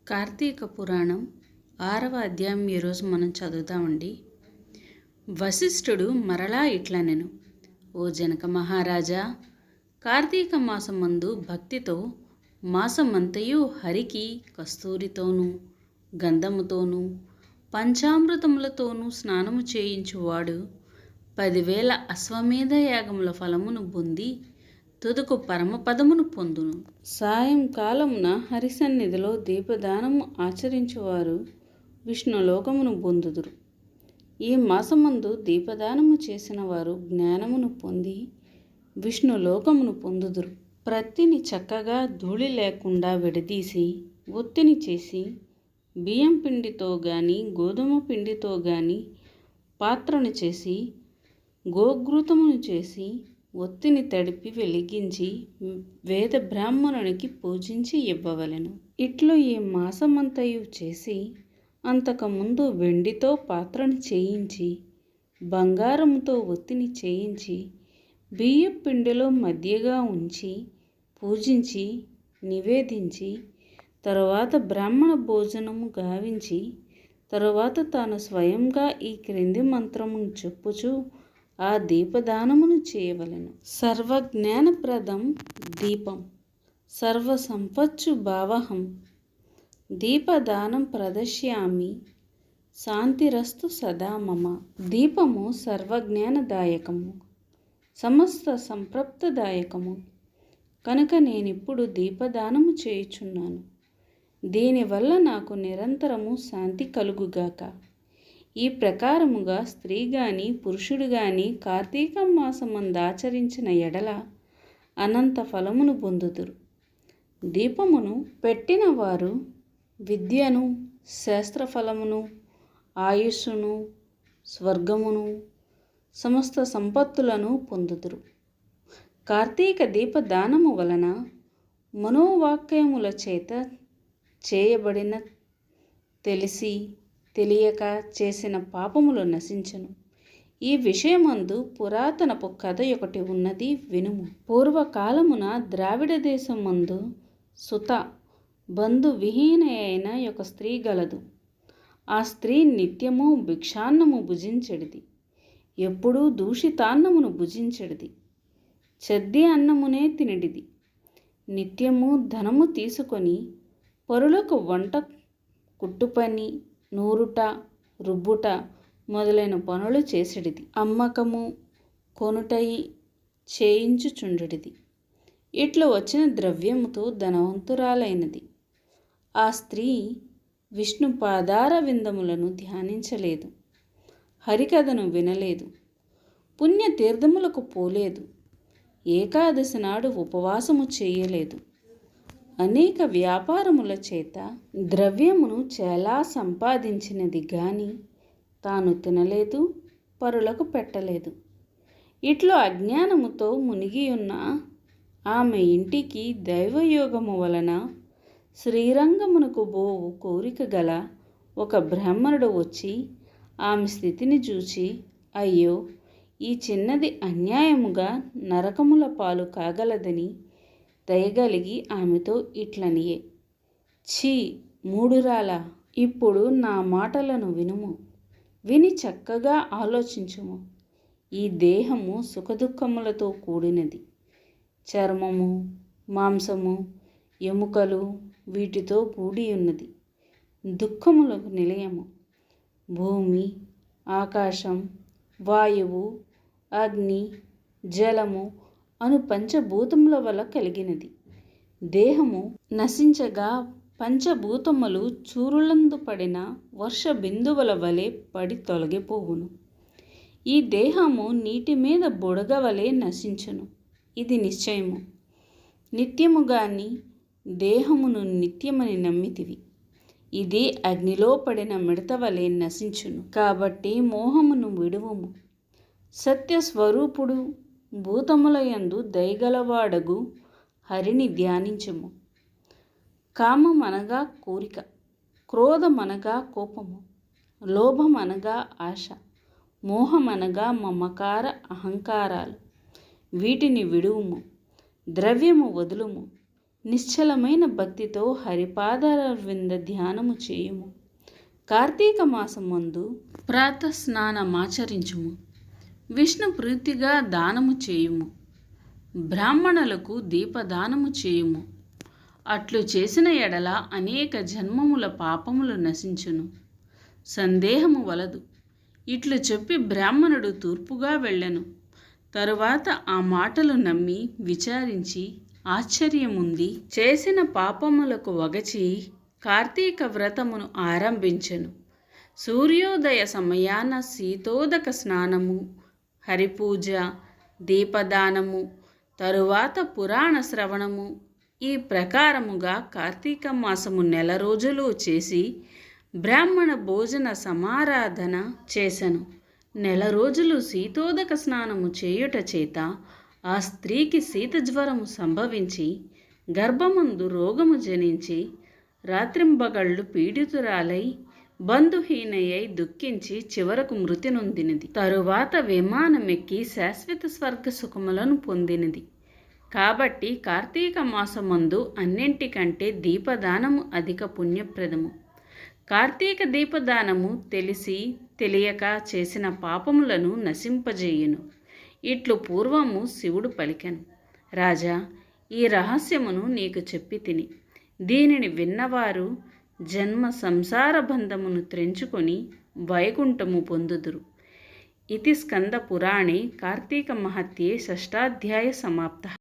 కార్తీక పురాణం 6వ అధ్యాయం ఈరోజు మనం చదువుతామండి. వశిష్ఠుడు మరలా ఇట్లనెను, ఓ జనక మహారాజా, కార్తీక మాసమందు భక్తితో మాసమంతయు హరికి కస్తూరితోనూ గంధముతోనూ పంచామృతములతోనూ స్నానము చేయించువాడు 10,000 అశ్వమేధ యాగముల ఫలమును పొంది తుదకు పరమపదమును పొందును. సాయంకాలమున హరిసన్నిధిలో దీపదానము ఆచరించువారు విష్ణులోకమును పొందుదురు. ఈ మాసమందు దీపదానము చేసిన వారు జ్ఞానమును పొంది విష్ణులోకమును పొందుదురు. ప్రత్తిని చక్కగా ధూళి లేకుండా విడదీసి ఒత్తిని చేసి బియ్యం పిండితో గాని గోధుమ పిండితో గాని పాత్రను చేసి గోఘృతమును చేసి ఒత్తిని తడిపి వెలిగించి వేద బ్రాహ్మణునికి పూజించి ఇవ్వవలెను. ఇట్లు ఈ మాసమంతయు చేసి అంతకుముందు వెండితో పాత్రను చేయించి బంగారముతో ఒత్తిని చేయించి బియ్య పిండిలో మధ్యగా ఉంచి పూజించి నివేదించి తరువాత బ్రాహ్మణ భోజనము గావించి తరువాత తాను స్వయంగా ఈ క్రింది మంత్రమును చెప్పుచు ఆ దీపదానమును చేయవలెను. సర్వజ్ఞానప్రదం దీపం సర్వసంపత్సు భావహం దీపదానం ప్రదశ్యామి శాంతిరస్తు సదా మమ. దీపము సర్వజ్ఞానదాయకము, సమస్త సంప్రాప్తదాయకము కనుక నేనిప్పుడు దీపదానము చేయుచున్నాను. దీనివల్ల నాకు నిరంతరము శాంతి కలుగుగాక. ఈ ప్రకారముగా స్త్రీ గాని పురుషుడు గాని కార్తీక మాసమందు ఆచరించిన ఎడల అనంత ఫలమును పొందుదురు. దీపమును పెట్టిన వారు విద్యను, శాస్త్రఫలమును, ఆయుస్సును, స్వర్గమును, సమస్త సంపత్తులను పొందుదురు. కార్తీక దీపదానము వలన మనోవాక్యముల చేత చేయబడిన తెలిసి తెలియక చేసిన పాపములు నశించును. ఈ విషయమందు పురాతనపు కథ ఒకటి ఉన్నది, వినుము. పూర్వకాలమున ద్రావిడ దేశమందు సుత బంధు విహీన అయిన ఒక స్త్రీ గలదు. ఆ స్త్రీ నిత్యము భిక్షాన్నము భుజించెడిది, ఎప్పుడూ దూషితాన్నమును భుజించెడిది, చెద్ది అన్నమునే తినడిది. నిత్యము ధనము తీసుకొని పరులకు వంట, కుట్టుపని, నూరుట, రుబ్బుట మొదలైన పనులు చేసిడిది. అమ్మకము కొనుటయి చేయించుచుండుడిది. ఇట్లు వచ్చిన ద్రవ్యముతో ధనవంతురాలైనది. ఆ స్త్రీ విష్ణు పాదార విందములను ధ్యానించలేదు, హరికథను వినలేదు, పుణ్యతీర్థములకు పోలేదు, ఏకాదశి నాడు ఉపవాసము చేయలేదు. అనేక వ్యాపారముల చేత ద్రవ్యమును చాలా సంపాదించినది గాని తాను తినలేదు, పరులకు పెట్టలేదు. ఇట్లు అజ్ఞానముతో మునిగియున్న ఆమె ఇంటికి దైవయోగము వలన శ్రీరంగమునకు బోవు కోరిక గల ఒక బ్రాహ్మణుడు వచ్చి ఆమె స్థితిని చూచి, అయ్యో, ఈ చిన్నది అన్యాయముగా నరకముల పాలు కాగలదని దయగలిగి ఆమెతో ఇట్లనియే, ఛీ మూఢురాలా, ఇప్పుడు నా మాటలను వినుము, విని చక్కగా ఆలోచించుము. ఈ దేహము సుఖదుఖములతో కూడినది. చర్మము, మాంసము, ఎముకలు వీటితో కూడి ఉన్నది. దుఃఖములకు నిలయము. భూమి, ఆకాశం, వాయువు, అగ్ని, జలము అను పంచభూతముల వల్ల కలిగినది. దేహము నశించగా పంచభూతములు చూరులందు పడిన వర్ష బిందువుల వలె పడి తొలగిపోవును. ఈ దేహము నీటి మీద బుడగ వలె నశించును. ఇది నిశ్చయము. నిత్యము గాని దేహమును నిత్యమని నమ్మితివి. ఇది అగ్నిలో పడిన మిడత వలె నశించును. కాబట్టి మోహమును విడువుము. సత్యస్వరూపుడు భూతములయందు దయగలవాడగు హరిని ధ్యానించుము. కామమనగా కోరిక, క్రోధమనగా కోపము, లోభమనగా ఆశ, మోహమనగా మమకార అహంకారాలు. వీటిని విడువుము. ద్రవ్యము వదులుము. నిశ్చలమైన భక్తితో హరిపాదారవింద ధ్యానము చేయుము. కార్తీక మాసమందు ప్రాతస్నానమాచరించుము. విష్ణు ప్రీతిగా దానము చేయుము. బ్రాహ్మణులకు దీపదానము చేయుము. అట్లు చేసిన ఎడల అనేక జన్మముల పాపములు నశించును. సందేహము వలదు. ఇట్లు చెప్పి బ్రాహ్మణుడు తూర్పుగా వెళ్ళెను. తరువాత ఆ మాటలు నమ్మి విచారించి ఆశ్చర్యముంది చేసిన పాపములకు వగచి కార్తీక వ్రతమును ఆరంభించెను. సూర్యోదయ సమయాన శీతోదక స్నానము, హరిపూజ, దీపదానము, తరువాత పురాణ శ్రవణము ఈ ప్రకారముగా కార్తీక మాసము నెల రోజులు చేసి బ్రాహ్మణ భోజన సమారాధన చేసెను. నెల రోజులు శీతోదక స్నానము చేయుట చేత ఆ స్త్రీకి శీతజ్వరము సంభవించి గర్భమందు రోగము జనించి రాత్రింబగళ్ళు పీడితురాలై బంధుహీనయ్యై దుఃఖించి చివరకు మృతి నొందినది. తరువాత విమానమెక్కి శాశ్వత స్వర్గ సుఖములను పొందినది. కాబట్టి కార్తీక మాసమందు అన్నింటికంటే దీపదానము అధిక పుణ్యప్రదము. కార్తీక దీపదానము తెలిసి తెలియక చేసిన పాపములను నశింపజేయును. ఇట్లు పూర్వము శివుడు పలికెను. రాజా, ఈ రహస్యమును నీకు చెప్పి తిని దీనిని విన్నవారు జన్మ సంసార బంధమును త్రెంచుకొని వైకుంఠము పొందుదురు. ఇతి స్కంద పురాణే కార్తీక మహత్యే షష్టాధ్యాయ సమాప్త.